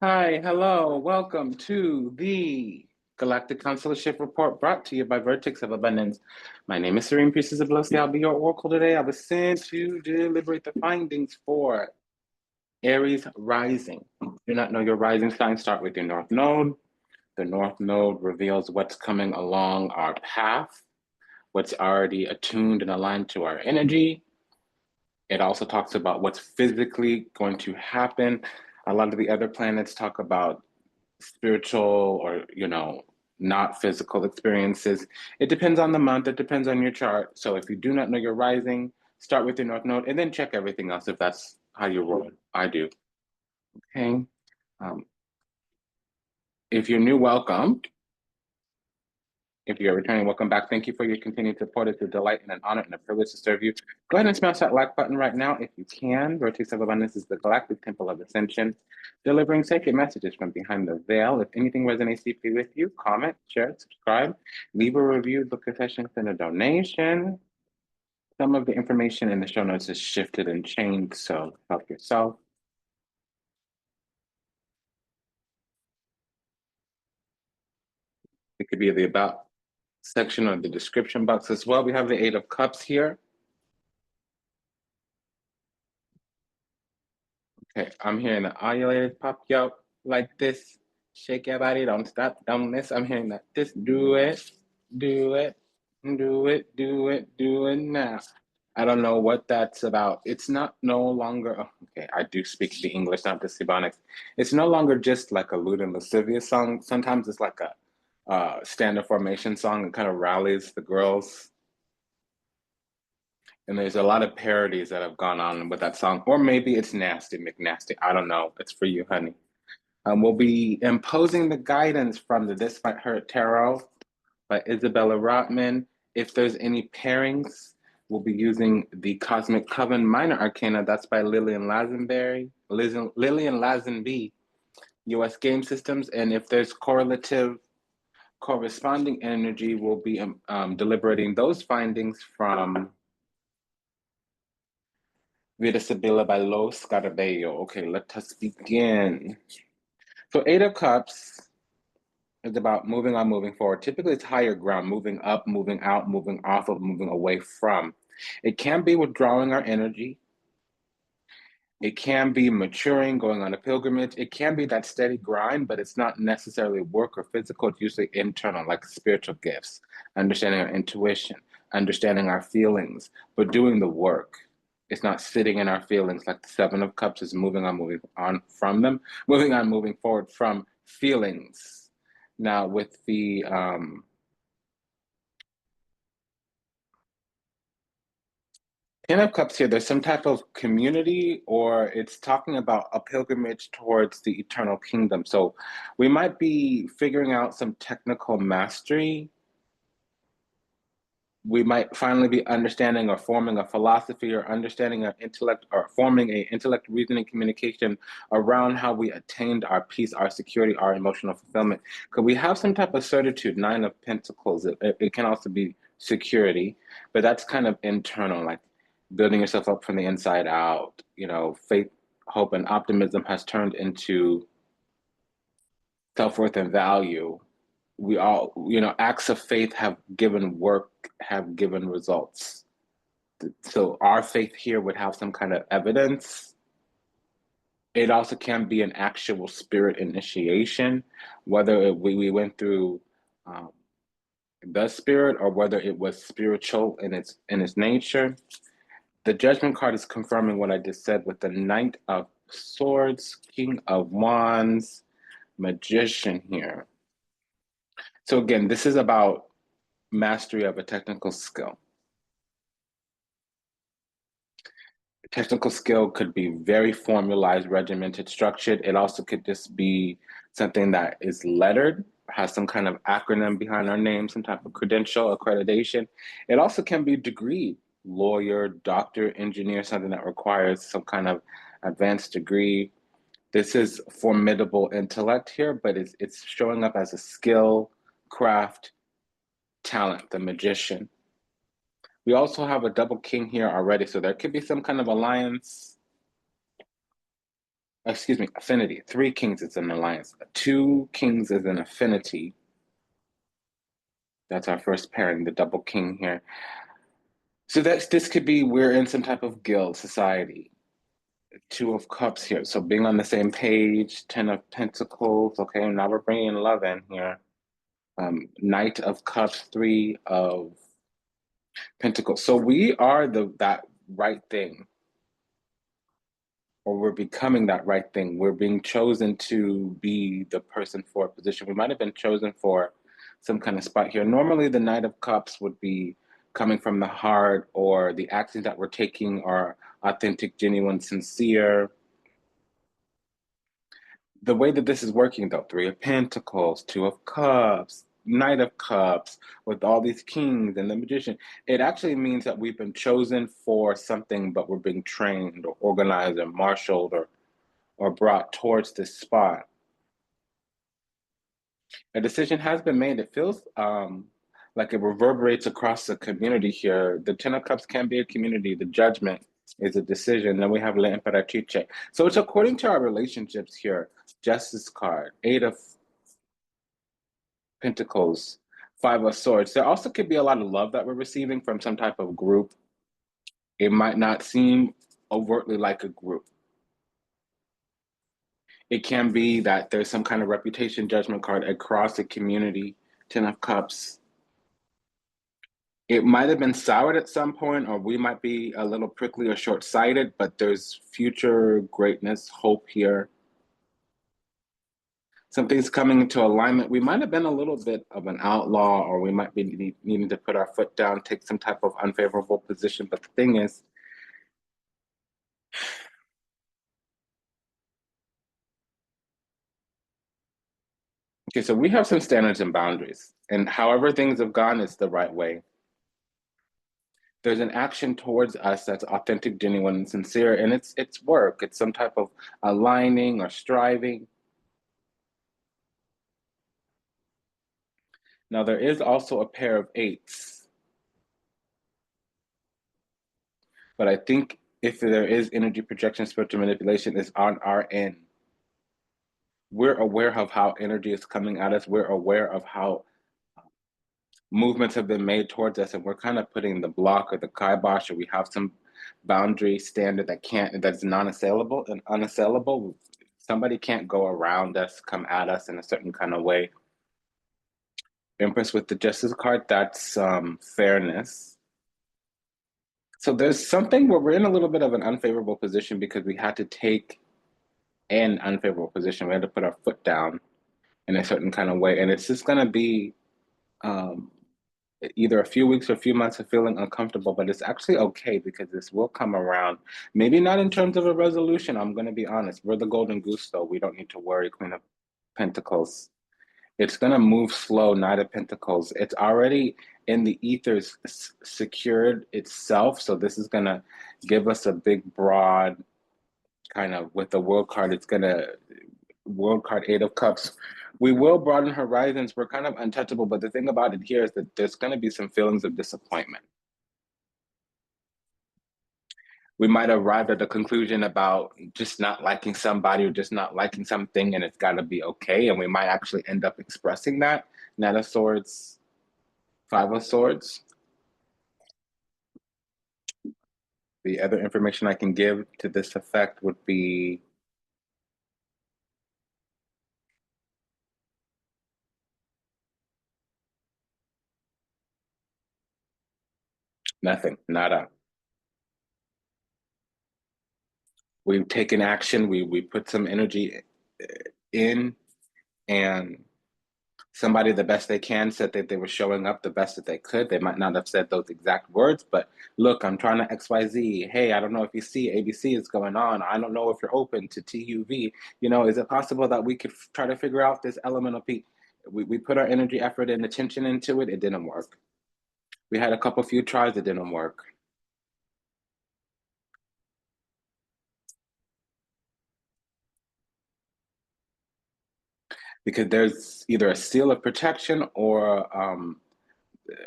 Hi, hello, welcome to the Galactic Consularship Report brought to you by Vertex of Abundance. My name is Priestess Abossi. I'll be your oracle today. I was sent to deliberate the findings for Aries rising. Do not know your rising sign, start with your North Node. The North Node reveals what's coming along our path, what's already attuned and aligned to our energy. It also talks about what's physically going to happen. A lot of the other planets talk about spiritual or not physical experiences. It depends on the month, it depends on your chart. So if you do not know your rising, start with your North Node and then check everything else if that's how you roll. I do. Okay. um, if you're new, welcome. If you're returning, welcome back. Thank you for your continued support. It's a delight and an honor and a privilege to serve you. Go ahead and smash that like button right now if you can. Vertex of Abundance is the Galactic Temple of Ascension, delivering sacred messages from behind the veil. If anything resonates deeply with you, comment, share, subscribe, leave a review, book a session, send a donation. Some of the information in the show notes is shifted and changed, so help yourself. It could be the About section or the description box as well. We have the Eight of Cups here. Okay, I'm hearing the audio pop you up like this. Shake your body, don't stop, don't miss. I'm hearing that this, do it, do it, do it, do it, do it now. I don't know what that's about. It's not no longer, okay, I do speak the English, not the Sibonics. It's no longer just like a lewd and lascivious song. Sometimes it's like a standard formation song. It kind of rallies the girls. And there's a lot of parodies that have gone on with that song. Or maybe it's Nasty McNasty. I don't know. It's for you, honey. We'll be imposing the guidance from the This Might Hurt Tarot by Isabella Rotman. If there's any pairings, we'll be using the Cosmic Coven Minor Arcana. That's by Lillian Lazenby, US Game Systems. And if there's correlative corresponding energy, we'll be deliberating those findings from Vida Sibila by Los Scarabello. Okay, let us begin. So Eight of Cups is about moving on, moving forward. Typically, it's higher ground, moving up, moving out, moving off of, moving away from. It can be withdrawing our energy. It can be maturing, going on a pilgrimage. It can be that steady grind, but it's not necessarily work or physical. It's usually internal, like spiritual gifts, understanding our intuition, understanding our feelings, but doing the work. It's not sitting in our feelings like the Seven of Cups is moving on from them, moving on, moving forward from feelings. Now, with the Ten of Cups here, there's some type of community, or it's talking about a pilgrimage towards the eternal kingdom. So we might be figuring out some technical mastery. We might finally be understanding or forming a philosophy or understanding our intellect or forming a intellect, reasoning, communication around how we attained our peace, our security, our emotional fulfillment. Could we have some type of certitude? Nine of Pentacles, it can also be security, but that's kind of internal, like building yourself up from the inside out. Faith, hope, and optimism has turned into self-worth and value. We all, acts of faith have given work, have given results. So our faith here would have some kind of evidence. It also can be an actual spirit initiation, whether we went through the spirit or whether it was spiritual in its nature. The Judgment card is confirming what I just said with the Knight of Swords, King of Wands, Magician here. So again, this is about mastery of a technical skill. Technical skill could be very formalized, regimented, structured. It also could just be something that is lettered, has some kind of acronym behind our name, some type of credential, accreditation. It also can be degree, lawyer, doctor, engineer, something that requires some kind of advanced degree. This is formidable intellect here, but it's showing up as a skill, craft, talent, the magician. We also have a double king here already, so there could be some kind of alliance. excuse me, affinity. 3 kings is an alliance. 2 kings is an affinity. That's our first pairing, the double king here. So this could be we're in some type of guild society. 2 of cups here. So being on the same page, 10 of pentacles. Okay, now we're bringing love in here. Knight of cups, 3 of pentacles. So we are that right thing, or we're becoming that right thing. We're being chosen to be the person for a position. We might have been chosen for some kind of spot here. Normally, the Knight of Cups would be coming from the heart, or the actions that we're taking are authentic, genuine, sincere. The way that this is working, though, 3 of Pentacles, 2 of Cups, Knight of Cups, with all these kings and the Magician, it actually means that we've been chosen for something, but we're being trained or organized or marshaled or brought towards this spot. A decision has been made. It feels like it reverberates across the community here. The 10 of Cups can be a community. The Judgment is a decision. Then we have La Imperatrice. So it's according to our relationships here. Justice card, 8 of Pentacles, 5 of Swords. There also could be a lot of love that we're receiving from some type of group. It might not seem overtly like a group. It can be that there's some kind of reputation judgment card across the community. 10 of Cups. It might have been soured at some point, or we might be a little prickly or short-sighted, but there's future greatness, hope here. Something's coming into alignment. We might have been a little bit of an outlaw, or we might be needing to put our foot down, take some type of unfavorable position. But the thing is, okay, so we have some standards and boundaries, and however things have gone, it's the right way. There's an action towards us that's authentic, genuine, and sincere, and it's work. It's some type of aligning or striving. Now, there is also a pair of 8s. But I think if there is energy projection, spiritual manipulation is on our end. We're aware of how energy is coming at us. We're aware of how movements have been made towards us, and we're kind of putting the block or the kibosh, or we have some boundary standard that's non-assailable and unassailable. Somebody can't go around us, come at us in a certain kind of way. Empress with the Justice card, that's fairness. So there's something where we're in a little bit of an unfavorable position because we had to take an unfavorable position. We had to put our foot down in a certain kind of way. And it's just going to be either a few weeks or a few months of feeling uncomfortable, but it's actually okay because this will come around. Maybe not in terms of a resolution. I'm going to be honest. We're the golden goose, though. We don't need to worry, Queen of Pentacles. It's going to move slow, Knight of Pentacles. It's already in the ethers secured itself. So this is going to give us a big, broad kind of, with the World card, it's going to, World card, 8 of Cups. We will broaden horizons. We're kind of untouchable. But the thing about it here is that there's going to be some feelings of disappointment. We might arrive at a conclusion about just not liking somebody or just not liking something, and it's got to be okay. And we might actually end up expressing that. Knight of Swords, 5 of Swords. The other information I can give to this effect would be nothing, nada. We've taken action. We put some energy in, and somebody the best they can said that they were showing up the best that they could. They might not have said those exact words, but look, I'm trying to XYZ. Hey, I don't know if you see ABC is going on. I don't know if you're open to TUV. You know, is it possible that we could try to figure out this elemental P? We put our energy, effort, and attention into it. It didn't work. We had a couple few tries. It didn't work. Because there's either a seal of protection or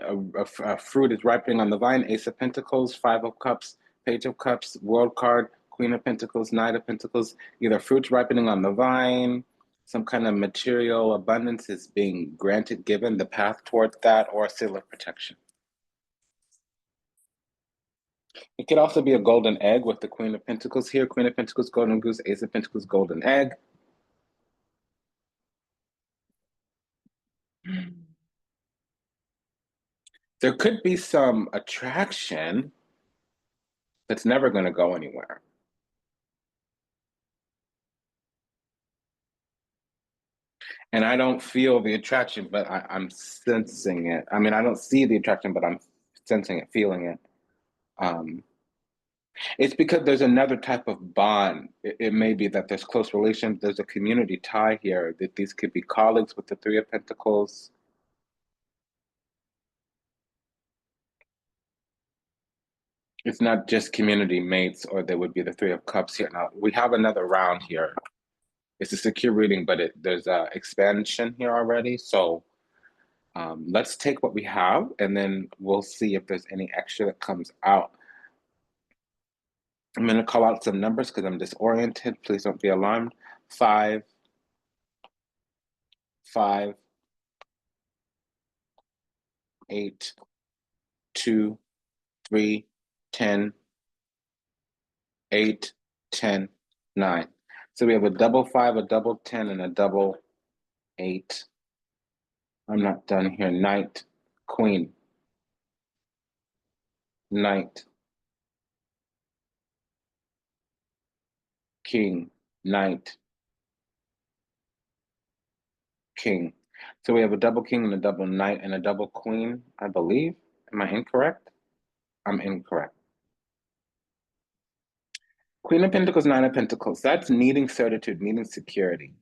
a fruit is ripening on the vine. Ace of Pentacles, 5 of Cups, Page of Cups, World card, Queen of Pentacles, Knight of Pentacles, either fruits ripening on the vine, some kind of material abundance is being granted, given the path towards that, or a seal of protection. It could also be a golden egg with the Queen of Pentacles here. Queen of Pentacles, golden goose, Ace of Pentacles, golden egg. There could be some attraction that's never going to go anywhere. And I don't feel the attraction, but I'm sensing it. I mean, I don't see the attraction, but I'm sensing it, feeling it. It's because there's another type of bond. It may be that there's close relations. There's a community tie here, that these could be colleagues with the Three of Pentacles. It's not just community mates, or there would be the Three of Cups here. Now, we have another round here. It's a secure reading, but there's an expansion here already. So let's take what we have, and then we'll see if there's any extra that comes out. I'm going to call out some numbers because I'm disoriented. Please don't be alarmed. 5, 5, 8, 2, 3, 10, 8, 10, 9. So we have a double 5, a double 10, and a double 8. I'm not done here. Knight, Queen, Knight, King, Knight, King. So we have a double King and a double Knight and a double Queen, I believe. Am I incorrect? I'm incorrect. Queen of Pentacles, Nine of Pentacles. That's needing certitude, needing security.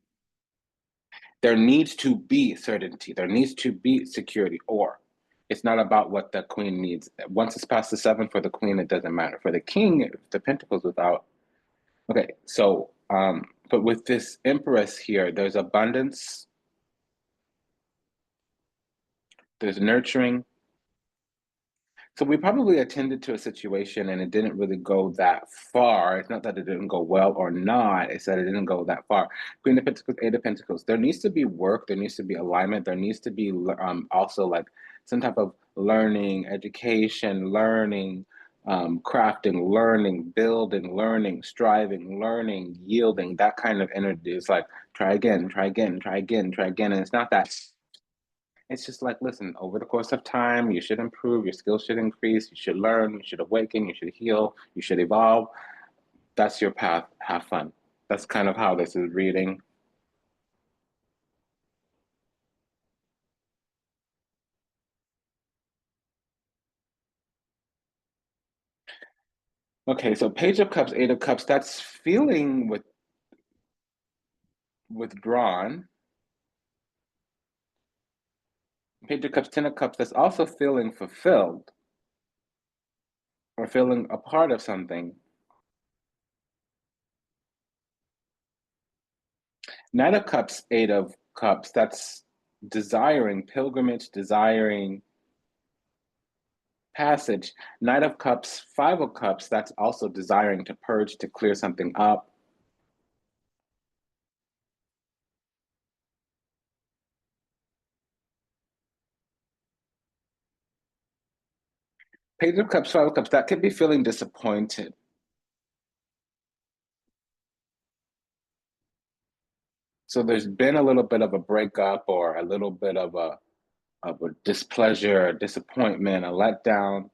There needs to be certainty. There needs to be security, or it's not about what the Queen needs. Once it's past the 7 for the Queen, it doesn't matter. For the King, the Pentacles without. Okay, so, but with this Empress here, there's abundance, there's nurturing. So we probably attended to a situation and it didn't really go that far. It's not that it didn't go well or not, it's that it didn't go that far. Queen of Pentacles, Eight of Pentacles. There needs to be work, there needs to be alignment, there needs to be also like some type of learning, education, learning, crafting, learning, building, learning, striving, learning, yielding. That kind of energy is like, try again, try again, try again, try again. And it's not that. It's just like, listen, over the course of time, you should improve, your skills should increase, you should learn, you should awaken, you should heal, you should evolve. That's your path. Have fun. That's kind of how this is reading. Okay, so Page of Cups, Eight of Cups, that's feeling withdrawn. Page of Cups, Ten of Cups, that's also feeling fulfilled or feeling a part of something. Knight of Cups, Eight of Cups, that's desiring pilgrimage, desiring passage. Knight of Cups, Five of Cups, that's also desiring to purge, to clear something up. Page of Cups, Five of Cups, that could be feeling disappointed. So there's been a little bit of a breakup or a little bit of a displeasure, a disappointment, a letdown.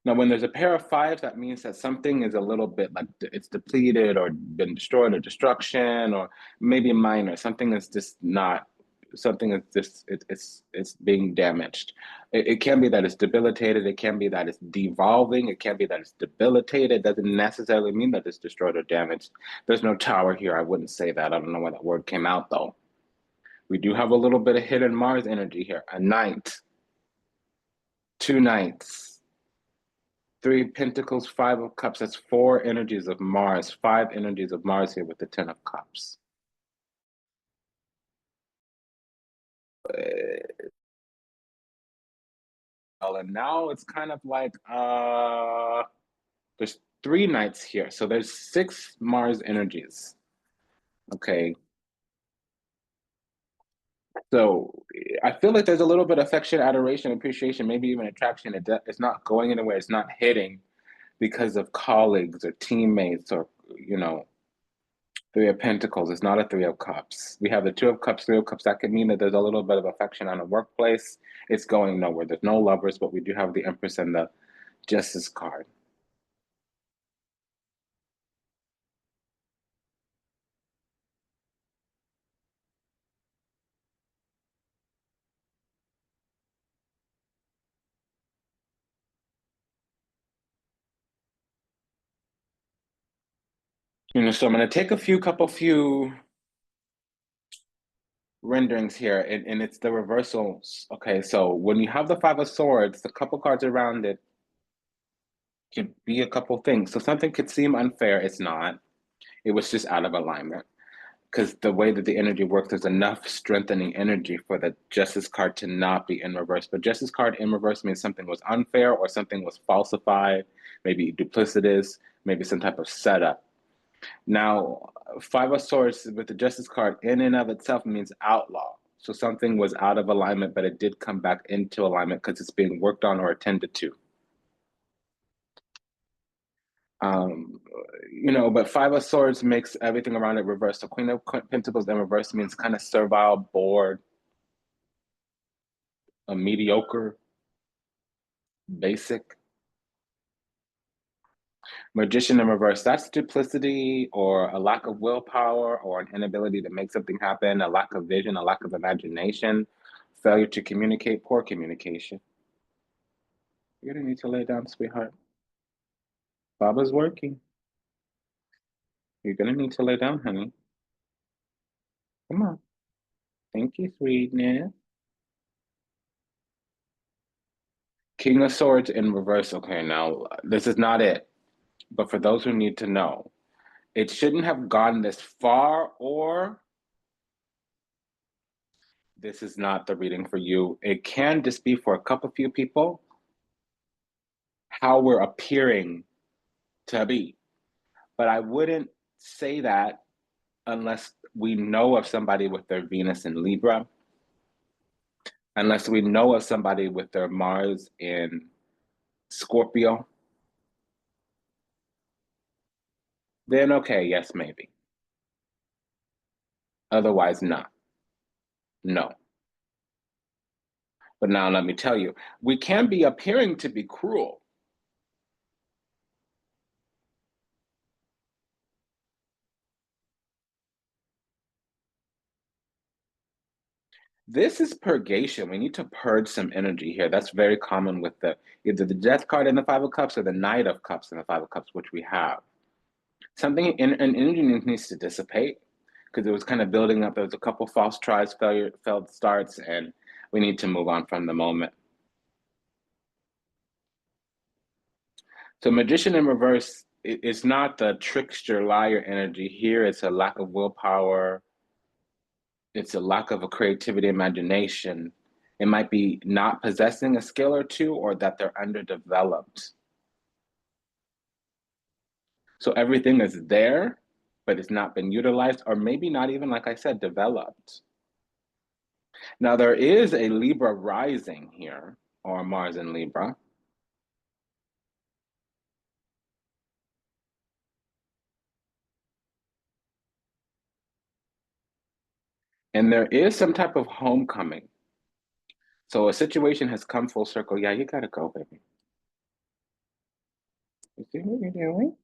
Now, when there's a pair of fives, that means that something is a little bit like it's depleted or been destroyed or destruction, or maybe minor. Something is just not, something is just, it's being damaged. It can be that it's debilitated. It can be that it's devolving. It can be that it's debilitated. It doesn't necessarily mean that it's destroyed or damaged. There's no tower here. I wouldn't say that. I don't know where that word came out, though. We do have a little bit of hidden Mars energy here. A Knight, two Knights. Three Pentacles, Five of Cups. That's four energies of Mars. Five energies of Mars here with the Ten of Cups. and now it's kind of like there's 3 knights here, so there's 6 Mars energies. Okay, so I feel like there's a little bit of affection, adoration, appreciation, maybe even attraction. It's not going anywhere. It's not hitting because of colleagues or teammates or, you know, 3 of Pentacles. It's not a 3 of Cups. We have the 2 of Cups, 3 of Cups. That could mean that there's a little bit of affection on a workplace. It's going nowhere. There's no lovers, but we do have the Empress and the Justice card. You know, so I'm going to take a few renderings here, and it's the reversals. Okay, so when you have the 5 of Swords, the couple cards around it could be a couple things. So something could seem unfair. It's not. It was just out of alignment. Because the way that the energy works, there's enough strengthening energy for the Justice card to not be in reverse. But Justice card in reverse means something was unfair or something was falsified, maybe duplicitous, maybe some type of setup. Now, 5 of Swords with the Justice card in and of itself means outlaw. So something was out of alignment, but it did come back into alignment because it's being worked on or attended to. You know, but 5 of Swords makes everything around it reverse. So Queen of Pentacles in reverse means kind of servile, bored, a mediocre, basic. Magician in reverse, that's duplicity or a lack of willpower or an inability to make something happen, a lack of vision, a lack of imagination, failure to communicate, poor communication. You're gonna need to lay down, sweetheart. Baba's working. You're gonna need to lay down, honey. Come on. Thank you, sweetness. King of Swords in reverse. Okay, now this is not it. But for those who need to know, it shouldn't have gone this far, or this is not the reading for you. It can just be for a few people how we're appearing to be. But I wouldn't say that unless we know of somebody with their Venus in Libra, unless we know of somebody with their Mars in Scorpio, then okay, yes, maybe. Otherwise, not. No. But now let me tell you, we can be appearing to be cruel. This is purgation. We need to purge some energy here. That's very common with either the Death card in the 5 of Cups or the Knight of Cups in the 5 of Cups, which we have. Something an energy needs to dissipate because it was kind of building up. There was a couple false tries, failed starts, and we need to move on from the moment. So Magician in reverse is not the trickster liar energy. Here it's a lack of willpower. It's a lack of a creativity, imagination. It might be not possessing a skill or two, or that they're underdeveloped. So everything is there, but it's not been utilized, or maybe not even, like I said, developed. Now there is a Libra rising here, or Mars in Libra. And there is some type of homecoming. So a situation has come full circle. Yeah, you gotta go, baby. You see what you're doing?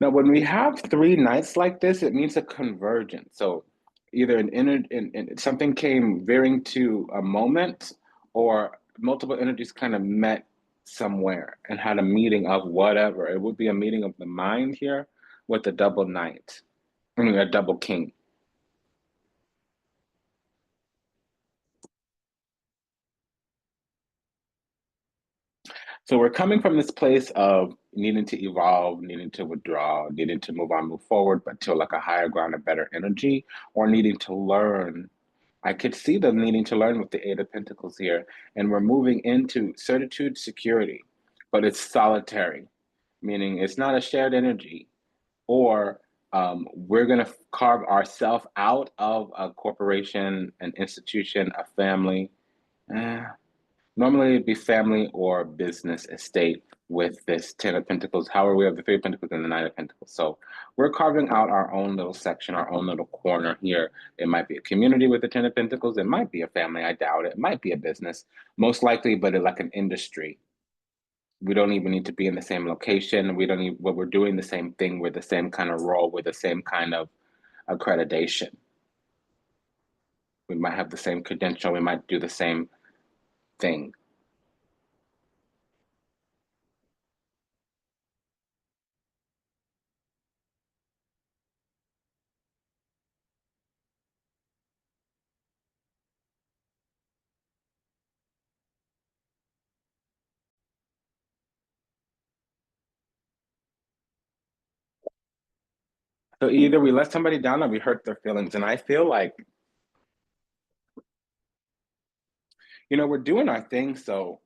Now, when we have 3 nights like this, it means a convergence. So either something came veering to a moment, or multiple energies kind of met somewhere and had a meeting of whatever. It would be a meeting of the mind here with a double knight, I mean, a double king. So we're coming from this place of needing to evolve, needing to withdraw, needing to move on, move forward, but to like a higher ground, a better energy, or needing to learn. I could see them needing to learn with the Eight of Pentacles here. And we're moving into certitude, security, but it's solitary, meaning it's not a shared energy. Or we're going to carve ourselves out of a corporation, an institution, a family. Normally it'd be family or business estate with this Ten of Pentacles. However, we have the Three of Pentacles and the Nine of Pentacles. So we're carving out our own little section, our own little corner here. It might be a community with the Ten of Pentacles. It might be a family. I doubt it. It might be a business, most likely, but like an industry. We don't even need to be in the same location. We don't even, but we're doing the same thing. We're the same kind of role. We're the same kind of accreditation. We might have the same credential. We might do the same thing. So either we let somebody down or we hurt their feelings. And I feel like, we're doing our thing. So,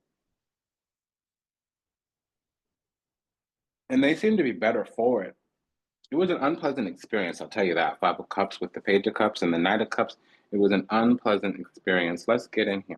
and they seem to be better for it. It was an unpleasant experience, I'll tell you that. Five of Cups with the Page of Cups and the Knight of Cups. It was an unpleasant experience. Let's get in here.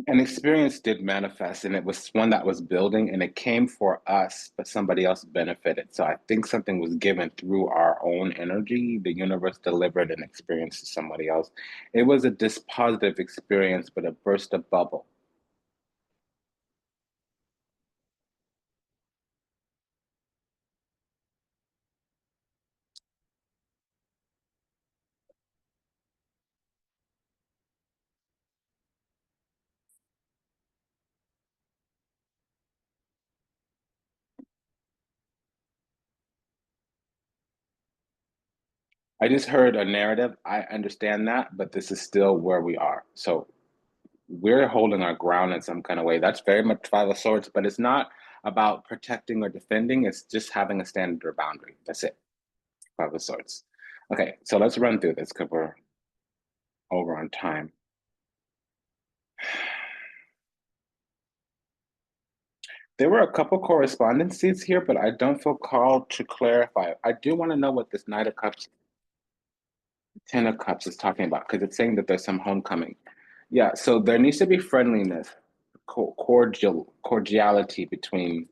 An experience did manifest, and it was one that was building, and it came for us, but somebody else benefited. So I think something was given through our own energy. The universe delivered an experience to somebody else. It was a dispositive experience, but it burst a bubble. I just heard a narrative. I understand that, but this is still where we are. So we're holding our ground in some kind of way. That's very much Five of Swords, but it's not about protecting or defending. It's just having a standard or boundary. That's it. Five of Swords. Okay, so let's run through this because we're over on time. There were a couple correspondences here, but I don't feel called to clarify. I do want to know what this Knight of Cups, Ten of Cups is talking about because it's saying that there's some homecoming. Yeah, so there needs to be friendliness, cordiality between,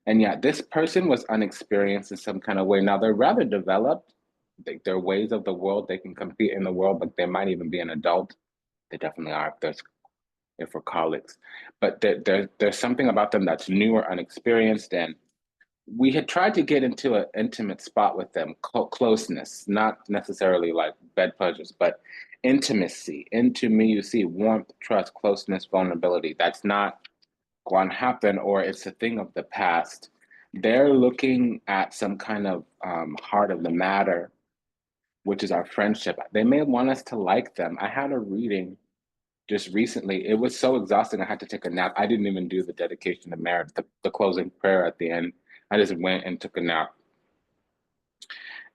and yeah, this person was unexperienced in some kind of way. Now they're rather developed. Their ways of the world, they can compete in the world, but they might even be an adult. They definitely are if we're colleagues. But there's something about them that's new or unexperienced, and we had tried to get into an intimate spot with them, closeness, not necessarily like bed pleasures, but intimacy. Into me, you see warmth, trust, closeness, vulnerability. That's not going to happen, or it's a thing of the past. They're looking at some kind of heart of the matter, which is our friendship. They may want us to like them. I had a reading just recently. It was so exhausting. I had to take a nap. I didn't even do the dedication of merit, the closing prayer at the end. I just went and took a nap.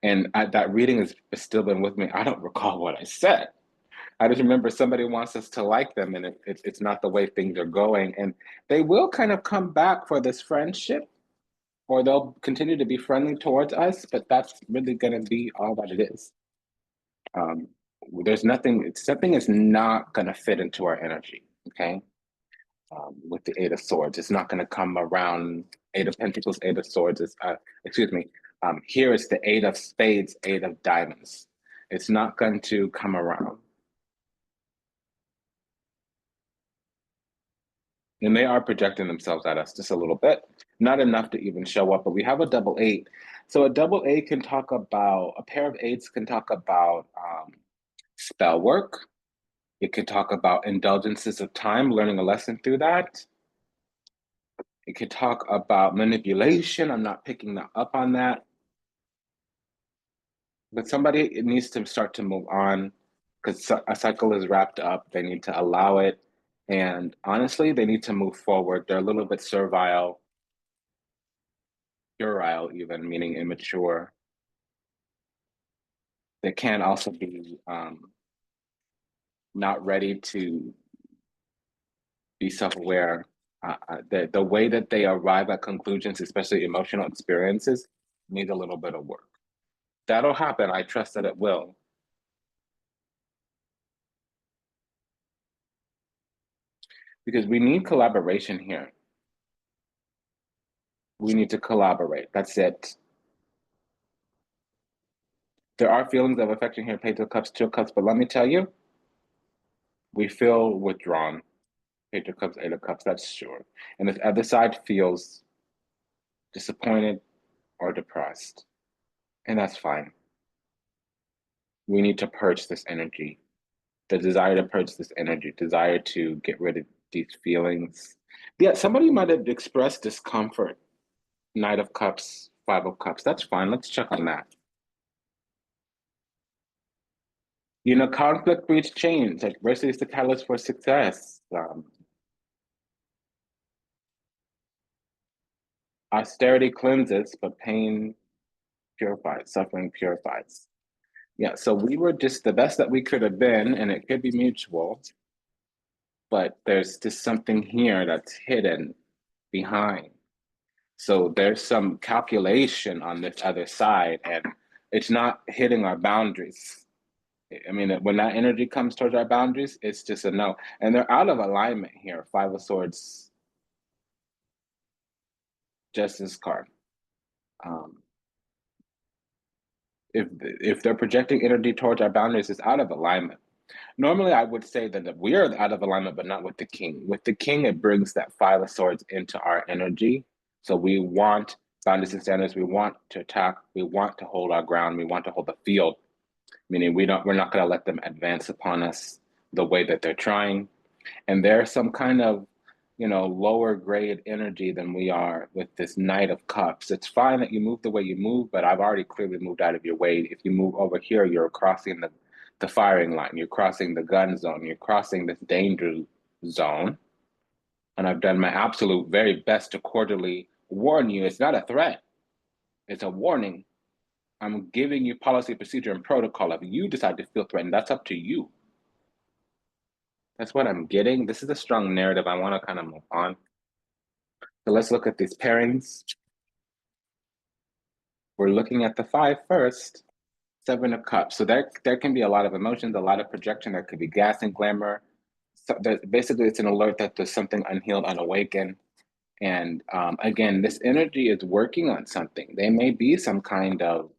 And that reading has still been with me. I don't recall what I said. I just remember somebody wants us to like them, and it's not the way things are going. And they will kind of come back for this friendship, or they'll continue to be friendly towards us, but that's really going to be all that it is. Um, there's nothing, something is not going to fit into our energy, okay? With the Eight of Swords. It's not going to come around. Eight of Pentacles, Eight of Swords is, excuse me, here is the Eight of Spades, Eight of Diamonds. It's not going to come around. And they are projecting themselves at us just a little bit, not enough to even show up, but we have a double eight. So a double eight can talk about, a pair of eights can talk about spell work. It could talk about indulgences of time, learning a lesson through that. It could talk about manipulation. I'm not picking up on that. But somebody needs to start to move on because a cycle is wrapped up. They need to allow it. And honestly, they need to move forward. They're a little bit servile, puerile, even, meaning immature. They can also be not ready to be self-aware. The way that they arrive at conclusions, especially emotional experiences, need a little bit of work. That'll happen. I trust that it will. Because we need collaboration here. We need to collaborate. That's it. There are feelings of affection here, Page of Cups, Two of Cups, but let me tell you, we feel withdrawn. Page of Cups, Eight of Cups, that's sure. And the other side feels disappointed or depressed. And that's fine. We need to purge this energy. The desire to purge this energy, desire to get rid of these feelings. Yeah, somebody might have expressed discomfort. Knight of Cups, Five of Cups. That's fine. Let's check on that. You know, conflict breeds change. Adversity is the catalyst for success. Austerity cleanses, but pain purifies, suffering purifies. Yeah, so we were just the best that we could have been, and it could be mutual, but there's just something here that's hidden behind. So there's some calculation on this other side, and it's not hitting our boundaries. I mean, when that energy comes towards our boundaries, it's just a no. And they're out of alignment here. Five of Swords, Justice card. If they're projecting energy towards our boundaries, it's out of alignment. Normally, I would say that we are out of alignment, but not with the king. With the king, it brings that Five of Swords into our energy. So we want boundaries and standards. We want to attack. We want to hold our ground. We want to hold the field, meaning we're not going to let them advance upon us the way that they're trying. And there's some kind of, lower grade energy than we are with this Knight of Cups. It's fine that you move the way you move, but I've already clearly moved out of your way. If you move over here, you're crossing the firing line, you're crossing the gun zone, you're crossing this danger zone. And I've done my absolute very best to cordially warn you. It's not a threat, it's a warning. I'm giving you policy, procedure, and protocol. If you decide to feel threatened, that's up to you. That's what I'm getting. This is a strong narrative. I want to kind of move on. So let's look at these pairings. We're looking at the five first. Seven of Cups. So there can be a lot of emotions, a lot of projection. There could be gas and glamour. So basically, it's an alert that there's something unhealed, unawakened. And again, this energy is working on something. They may be some kind of,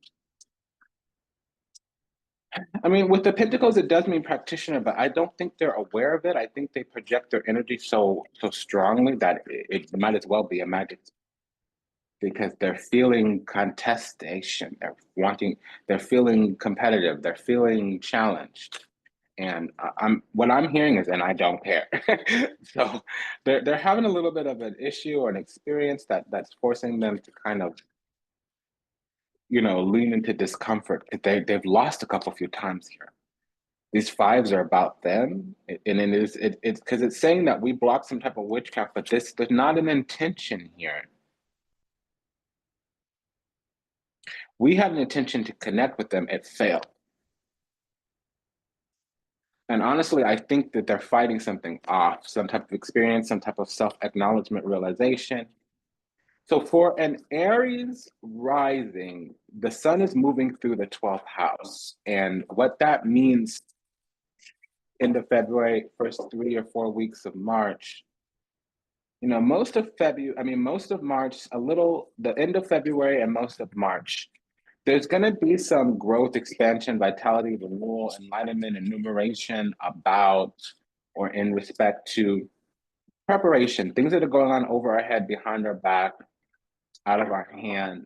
I mean, with the Pentacles, it does mean practitioner, but I don't think they're aware of it. I think they project their energy so strongly that it might as well be a magic, because they're feeling contestation. They're feeling competitive. They're feeling challenged. And what I'm hearing is, and I don't care. So they're having a little bit of an issue or an experience that's forcing them to kind of, lean into discomfort. They've lost a few times here. These fives are about them, and it's because it's saying that we block some type of witchcraft, but there's not an intention here. We had an intention to connect with them. It failed. And honestly, I think that they're fighting something off, some type of experience, some type of self-acknowledgement, realization. So for an Aries rising, the sun is moving through the 12th house. And what that means end of February, first 3 or 4 weeks of March, most of March, the end of February and most of March, there's going to be some growth, expansion, vitality, renewal, enlightenment, enumeration about or in respect to preparation, things that are going on over our head, behind our back, out of our hands.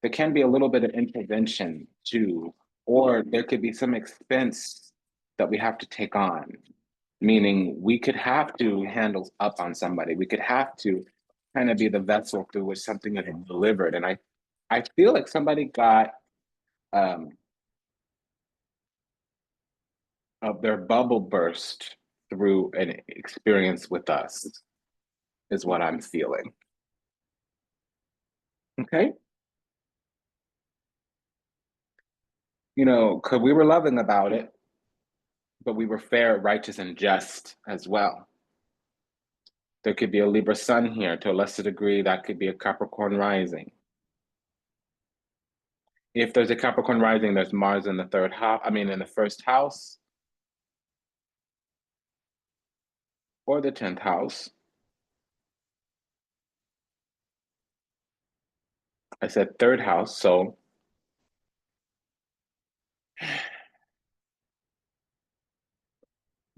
There can be a little bit of intervention too, or there could be some expense that we have to take on. meaning we could have to handle up on somebody. We could have to kind of be the vessel through which something is delivered. And I feel like somebody got of their bubble burst through an experience with us, is what I'm feeling. Okay. You know, because we were loving about it, but we were fair, righteous, and just as well. There could be a Libra sun here. To a lesser degree, that could be a Capricorn rising. If there's a Capricorn rising, there's Mars in the third house, I mean, in the first house or the 10th house. I said third house, so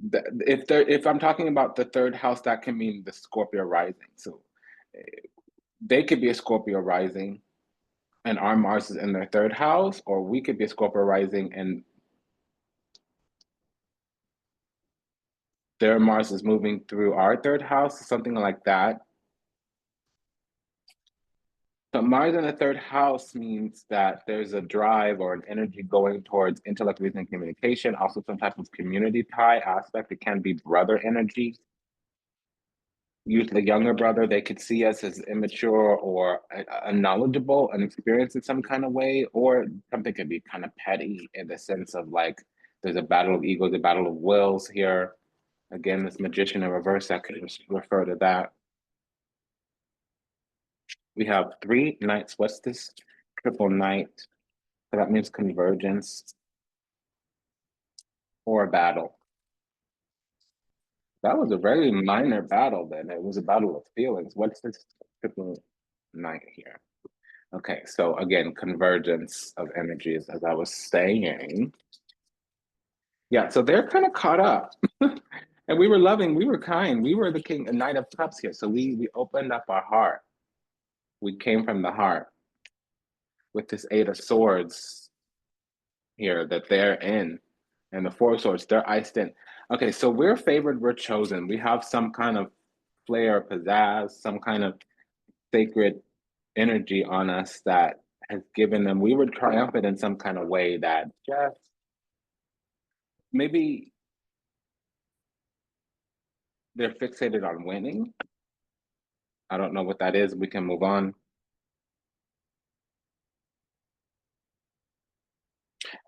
if I'm talking about the third house, that can mean the Scorpio rising. So they could be a Scorpio rising and our Mars is in their third house, or we could be a Scorpio rising and their Mars is moving through our third house, something like that. But Mars in the third house means that there's a drive or an energy going towards intellect, reason, and communication, also some type of community tie aspect. It can be brother energy. Usually younger brother, they could see us as immature or unknowledgeable and experienced in some kind of way, or something could be kind of petty in the sense of like, there's a battle of egos, a battle of wills here. Again, this magician in reverse, that could refer to that. We have 3 knights. What's this triple knight? So that means convergence or a battle. That was a very minor battle then. It was a battle of feelings. What's this triple knight here? Okay, so again, convergence of energies, as I was saying. Yeah, so they're kind of caught up. And we were loving, we were kind. We were the king, a knight of cups here. So we opened up our heart. We came from the heart with this 8 of swords here that they're in. And the 4 of swords, they're iced in. Okay, so we're favored, we're chosen. We have some kind of flair, pizzazz, some kind of sacred energy on us that has given them, we were triumphant in some kind of way that just maybe they're fixated on winning. I don't know what that is. We can move on.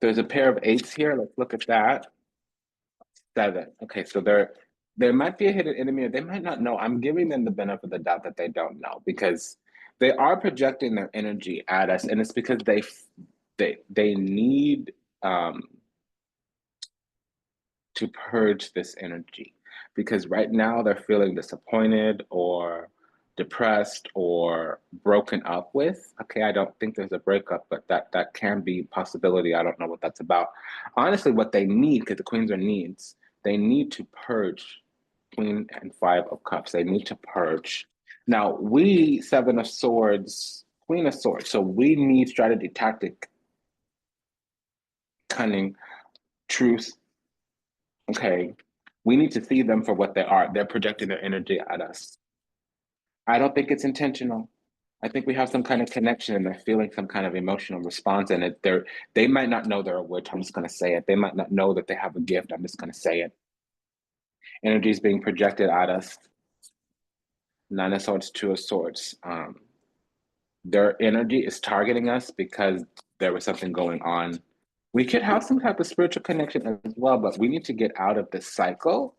There's a pair of 8s here. Let's look at that. 7. Okay, so there might be a hidden enemy, or they might not know. I'm giving them the benefit of the doubt that they don't know, because they are projecting their energy at us, and it's because they need to purge this energy, because right now they're feeling disappointed or depressed or broken up with. Okay, I don't think there's a breakup, but that can be a possibility. I don't know what that's about. Honestly, what they need, because the queens are needs, they need to purge. Queen and 5 of cups, they need to purge. Now we 7 of swords, Queen of swords, so we need strategy, tactic, cunning, truth. Okay, we need to see them for what they are. They're projecting their energy at us. I don't think it's intentional. I think we have some kind of connection and they're feeling some kind of emotional response, and they might not know they're a witch. I'm just going to say it. They might not know that they have a gift. I'm just going to say it. Energy is being projected at us. 9 of swords, 2 of swords. Their energy is targeting us because there was something going on. We could have some type of spiritual connection as well, but we need to get out of this cycle.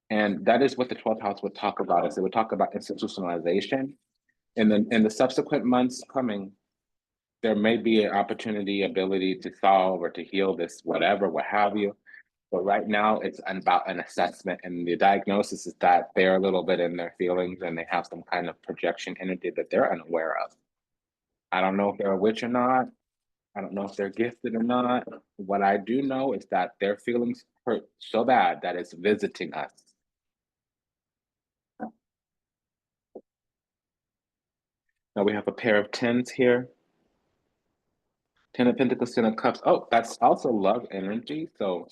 And that is what the 12th house would talk about. Is it would talk about institutionalization. In the subsequent months coming, there may be an opportunity, ability to solve or to heal this, whatever, what have you. But right now, it's about an assessment, and the diagnosis is that they're a little bit in their feelings and they have some kind of projection energy that they're unaware of. I don't know if they're a witch or not. I don't know if they're gifted or not. What I do know is that their feelings hurt so bad that it's visiting us. Now we have a pair of 10s here. 10 of Pentacles, 10 of Cups. Oh, that's also love energy. So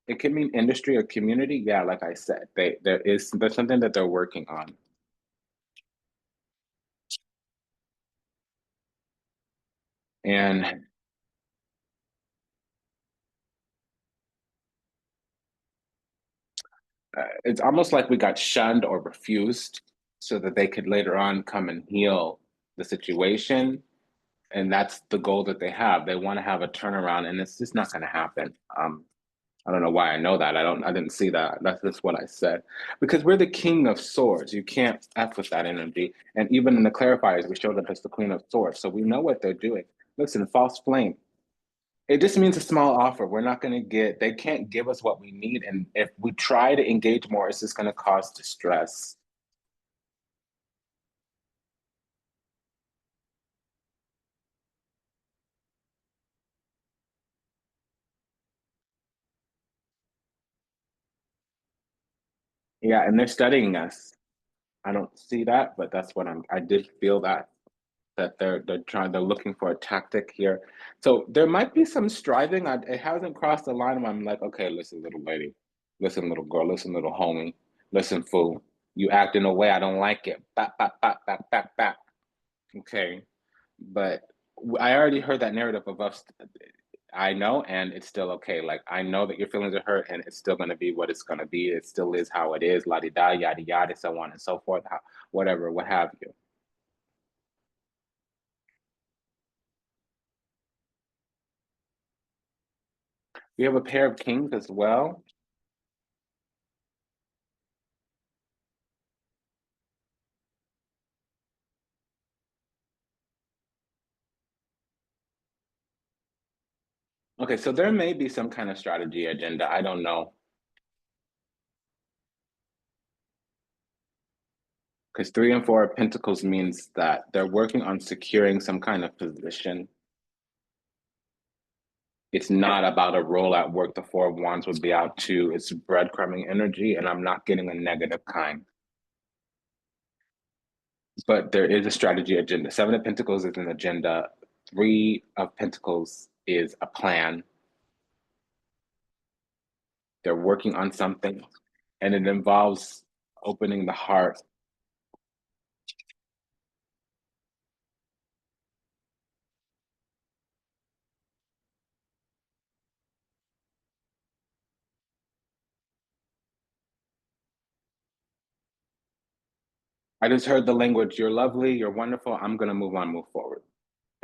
It can mean industry or community. Yeah, like I said, there's something that they're working on. And it's almost like we got shunned or refused so that they could later on come and heal the situation. And that's the goal that they have. They want to have a turnaround, and it's just not going to happen. I don't know why I know that. I didn't see that. That's just what I said. Because we're the king of swords. You can't F with that energy. And even in the clarifiers, we showed up as the queen of swords. So we know what they're doing. Listen, false flame. It just means a small offer. We're not going to get, they can't give us what we need. And if we try to engage more, it's just going to cause distress. Yeah, and they're studying us. I don't see that, but that's what I did feel that they're looking for a tactic here. So there might be some striving. It hasn't crossed the line where I'm like, okay, listen, little lady, listen, little girl, listen, little homie, listen, fool. You act in a way I don't like it. Bap, bap, bap, bap, bap, bap. Okay, but I already heard that narrative of us. I know, and it's still okay. Like I know that your feelings are hurt, and it's still going to be what it's going to be. It still is how it is. La di da, yada yada, so on and so forth. Whatever, what have you. We have a pair of kings as well. Okay, so there may be some kind of strategy agenda. I don't know. Because three and four of Pentacles means that they're working on securing some kind of position. It's not about a role at work. The Four of Wands would be out too. It's breadcrumbing energy, and I'm not getting a negative kind. But there is a strategy agenda. Seven of Pentacles is an agenda. Three of Pentacles is a plan. They're working on something, and it involves opening the heart. I just heard the language, you're lovely, you're wonderful, I'm gonna move on, move forward.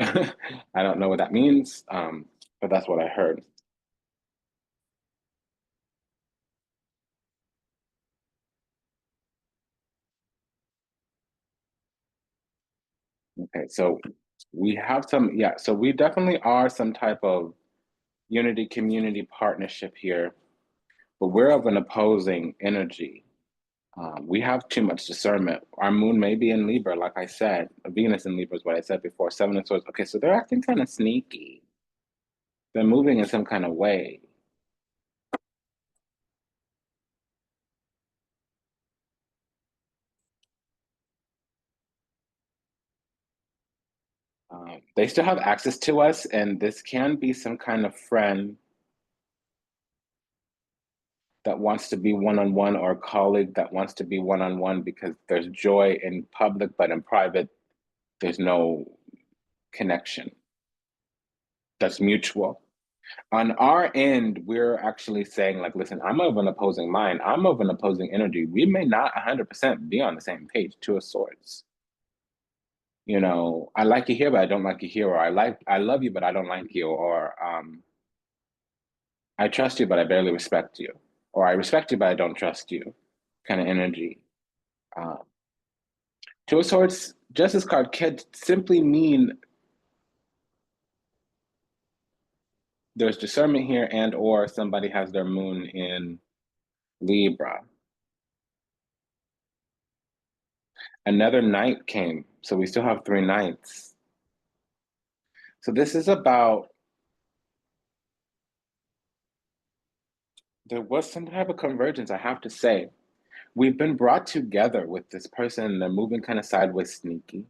I don't know what that means, but that's what I heard. Okay, so we have some, yeah, so we definitely are some type of unity community partnership here, but we're of an opposing energy. We have too much discernment. Our moon may be in Libra, like I said. Venus in Libra is what I said before. Seven of Swords. Okay, so they're acting kind of sneaky. They're moving in some kind of way. They still have access to us, and this can be some kind of friend that wants to be one-on-one or a colleague that wants to be one-on-one because there's joy in public, but in private, there's no connection that's mutual. On our end, we're actually saying, like, listen, I'm of an opposing mind. I'm of an opposing energy. We may not 100% be on the same page, Two of Swords. You know, I like you here, but I don't like you here, or I love you, but I don't like you, or I trust you, but I barely respect you, or I respect you, but I don't trust you, kind of energy. Um, Two of Swords, Justice card could simply mean there's discernment here, and or somebody has their moon in Libra. Another night came, so we still have three nights. So this is about, there was some type of convergence, I have to say. We've been brought together with this person, and they're moving kind of sideways sneaky.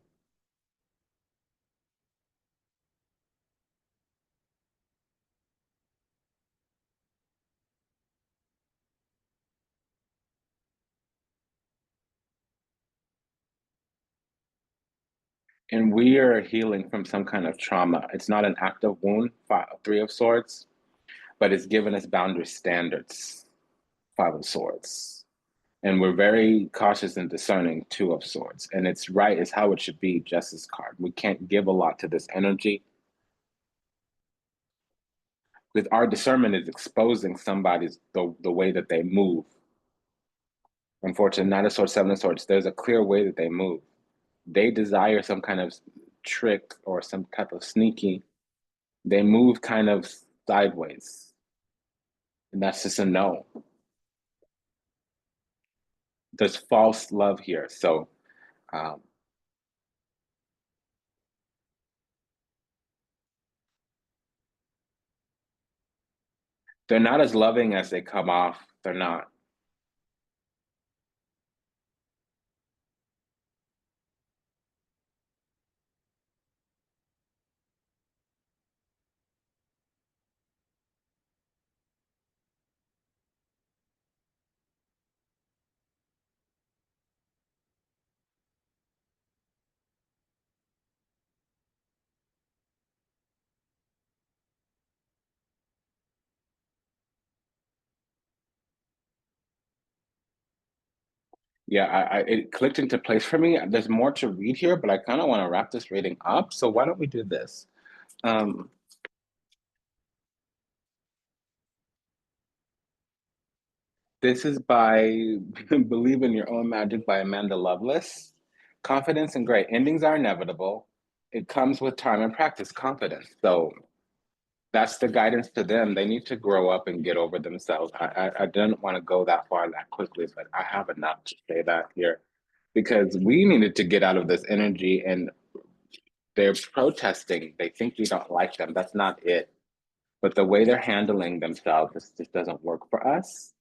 And we are healing from some kind of trauma. It's not an active wound, Three of Swords, but it's given us boundary standards, Five of Swords. And we're very cautious and discerning, Two of Swords. And it's right, it's how it should be, Justice card. We can't give a lot to this energy. With our discernment is exposing somebody's the way that they move. Unfortunately, Knight of Swords, Seven of Swords, there's a clear way that they move. They desire some kind of trick or some type of sneaky. They move kind of sideways. And that's just a no. There's false love here. So um, they're not as loving as they come off. They're not. Yeah, it clicked into place for me. There's more to read here, but I kind of want to wrap this reading up. So why don't we do this? Um, this is by Believe in Your Own Magic by Amanda Lovelace. Confidence and great endings are inevitable. It comes with time and practice, confidence. So that's the guidance to them. They need to grow up and get over themselves. I didn't want to go that far that quickly, but I have enough to say that here because we needed to get out of this energy and they're protesting. They think we don't like them. That's not it. But the way they're handling themselves just doesn't work for us.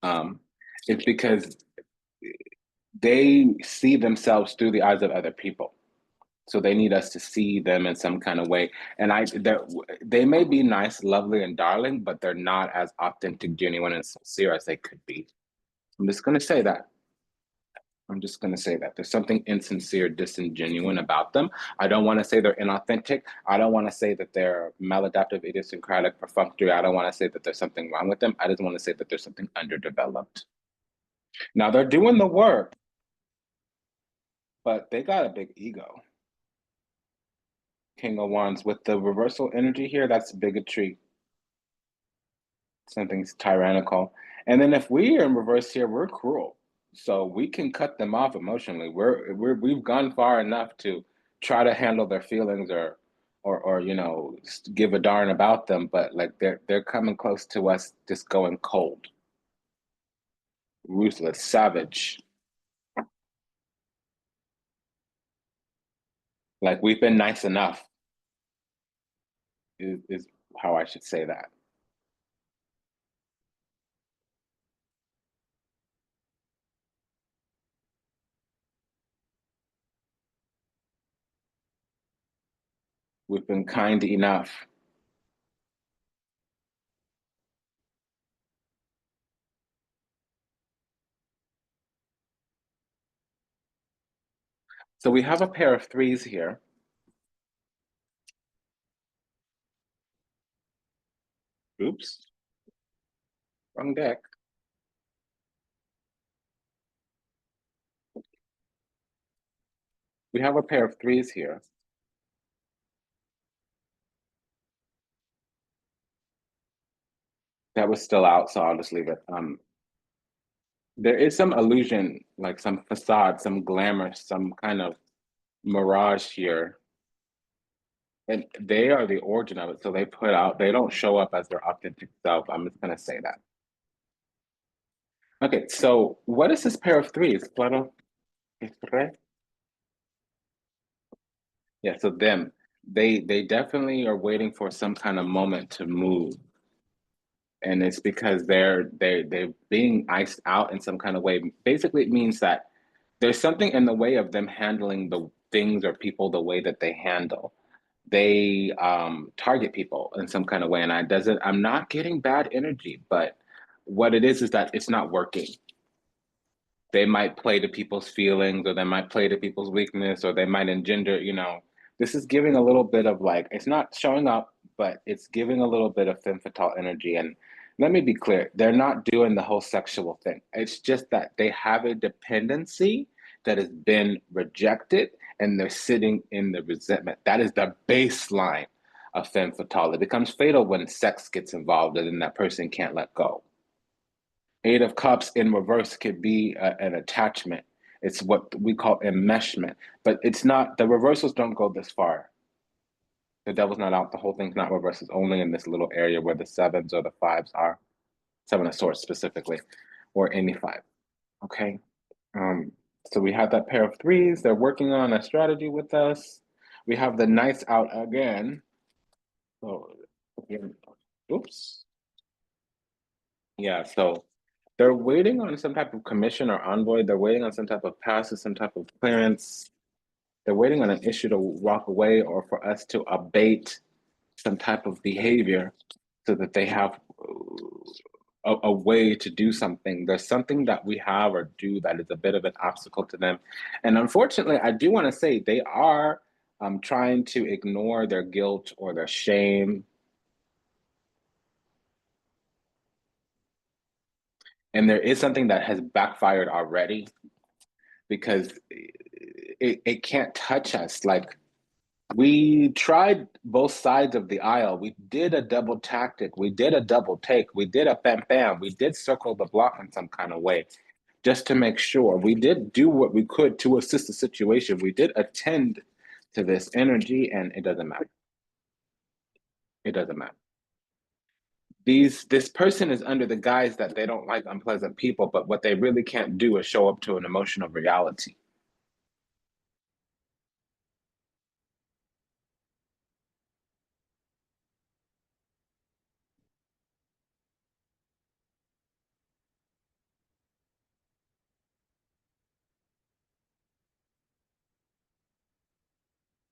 Um, it's because they see themselves through the eyes of other people. So they need us to see them in some kind of way. And they may be nice, lovely, and darling, but they're not as authentic, genuine, and sincere as they could be. I'm just going to say that. I'm just going to say that there's something insincere, disingenuine about them. I don't want to say they're inauthentic. I don't want to say that they're maladaptive, idiosyncratic, perfunctory. I don't want to say that there's something wrong with them. I just want to say that there's something underdeveloped. Now they're doing the work, but they got a big ego. King of Wands with the reversal energy here, that's bigotry. Something's tyrannical. And then if we are in reverse here, we're cruel. So we can cut them off emotionally. We've gone far enough to try to handle their feelings or give a darn about them, but like they're coming close to us just going cold, ruthless, savage. Like we've been nice enough is how I should say that. We've been kind enough. So we have a pair of threes here. Oops, wrong deck. We have a pair of threes here. That was still out, so I'll just leave it. There is some illusion, like some facade, some glamour, some kind of mirage here. And they are the origin of it. So they don't show up as their authentic self. I'm just gonna say that. Okay, so what is this pair of threes? Claro, yeah, so them. They definitely are waiting for some kind of moment to move. And it's because they're being iced out in some kind of way. Basically, it means that there's something in the way of them handling the things or people the way that they handle. They target people in some kind of way, and I'm not getting bad energy, but what it is that it's not working. they might play to people's feelings, or they might play to people's weakness, or they might engender, this is giving a little bit of like, it's not showing up, but it's giving a little bit of femme fatale energy. And let me be clear, they're not doing the whole sexual thing. It's just that they have a dependency that has been rejected, and they're sitting in the resentment. That is the baseline of femme fatale. It becomes fatal when sex gets involved and then that person can't let go. Eight of Cups in reverse could be an attachment. It's what we call enmeshment, but it's not, the reversals don't go this far. The devil's not out, the whole thing's not reversed. It's only in this little area where the sevens or the fives are, seven of swords specifically, or any five, okay? So we have that pair of threes. They're working on a strategy with us. We have the knights out again. So, oops. Yeah, so they're waiting on some type of commission or envoy. They're waiting on some type of pass or some type of clearance. They're waiting on an issue to walk away, or for us to abate some type of behavior so that they have a way to do something. There's something that we have or do that is a bit of an obstacle to them. And unfortunately, I do want to say they are trying to ignore their guilt or their shame. And there is something that has backfired already, because it can't touch us. Like, we tried both sides of the aisle. We did a double tactic. We did a double take. We did a bam bam. We did circle the block in some kind of way just to make sure. We did do what we could to assist the situation. We did attend to this energy, and it doesn't matter. It doesn't matter. This person is under the guise that they don't like unpleasant people, but what they really can't do is show up to an emotional reality.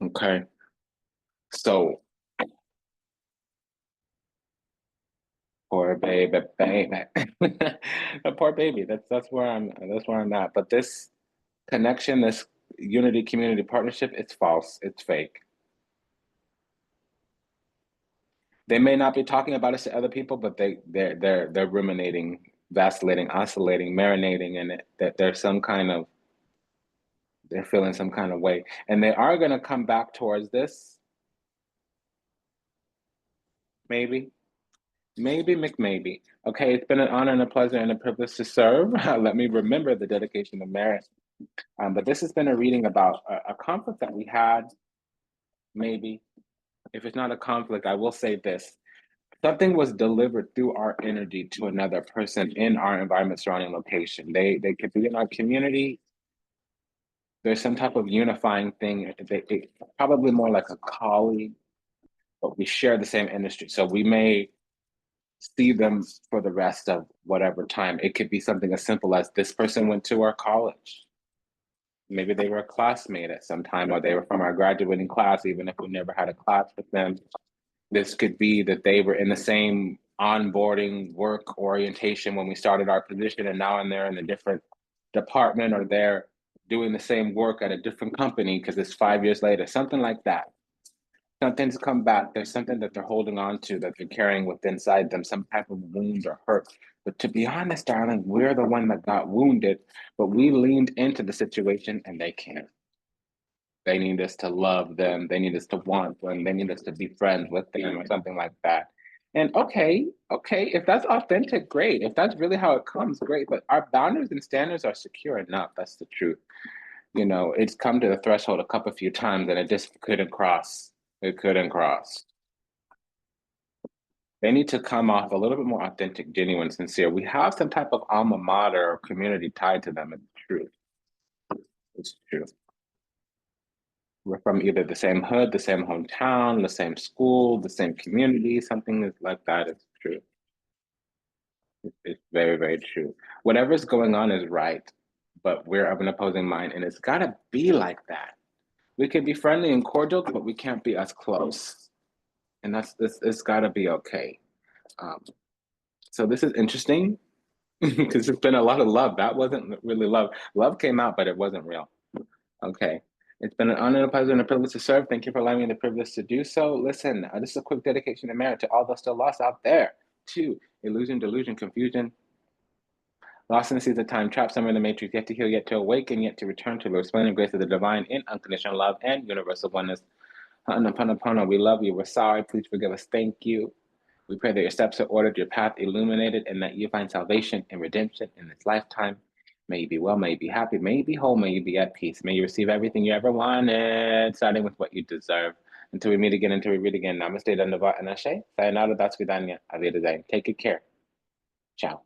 Okay. So poor baby, baby. A poor baby. That's where I'm at. But this connection, this unity, community, partnership, it's false. It's fake. They may not be talking about us to other people, but they're ruminating, vacillating, oscillating, marinating in it. That there's some kind of, they're feeling some kind of way, and they are going to come back towards this. Maybe, maybe, McMaybe. Okay, it's been an honor and a pleasure and a privilege to serve. Let me remember the dedication of merit. But this has been a reading about a conflict that we had. Maybe, if it's not a conflict, I will say this. Something was delivered through our energy to another person in our environment surrounding location. They could be in our community. There's some type of unifying thing. They probably more like a colleague, but we share the same industry. So we may see them for the rest of whatever time. It could be something as simple as this person went to our college. Maybe they were a classmate at some time, or they were from our graduating class, even if we never had a class with them. This could be that they were in the same onboarding work orientation when we started our position, and now they're in a different department, or they're doing the same work at a different company because it's 5 years later, something like that. Something's come back. There's something that they're holding on to, that they're carrying within inside them, some type of wound or hurt. But to be honest, darling, we're the one that got wounded, but we leaned into the situation and they can't. They need us to love them. They need us to want them. They need us to be friends with them, or something like that. And okay, if that's authentic, great. If that's really how it comes, great. But our boundaries and standards are secure enough. That's the truth. It's come to the threshold a few times, and it just couldn't cross. It couldn't cross. They need to come off a little bit more authentic, genuine, sincere. We have some type of alma mater or community tied to them. It's true. It's true. We're from either the same hood, the same hometown, the same school, the same community, something like that is true. It's very, very true. Whatever's going on is right, but we're of an opposing mind, and it's got to be like that. We can be friendly and cordial, but we can't be as close. And it's got to be okay. So this is interesting. Because it's been a lot of love. That wasn't really love. Love came out, but it wasn't real. Okay. It's been an honor, and a pleasure, and a privilege to serve. Thank you for allowing me the privilege to do so. Listen, this is a quick dedication to merit to all those still lost out there. To illusion, delusion, confusion, lost in the seas of time, trapped somewhere in the matrix, yet to heal, yet to awaken, yet to return to the splendid grace of the divine in unconditional love and universal oneness. Ho'oponopono, we love you. We're sorry. Please forgive us. Thank you. We pray that your steps are ordered, your path illuminated, and that you find salvation and redemption in this lifetime. May you be well, may you be happy, may you be whole, may you be at peace. May you receive everything you ever wanted, starting with what you deserve. Until we meet again, until we read again. Namaste, Dandava, and Ashe. Sayonara, that's Vidanya. Avida Zain. Take good care. Ciao.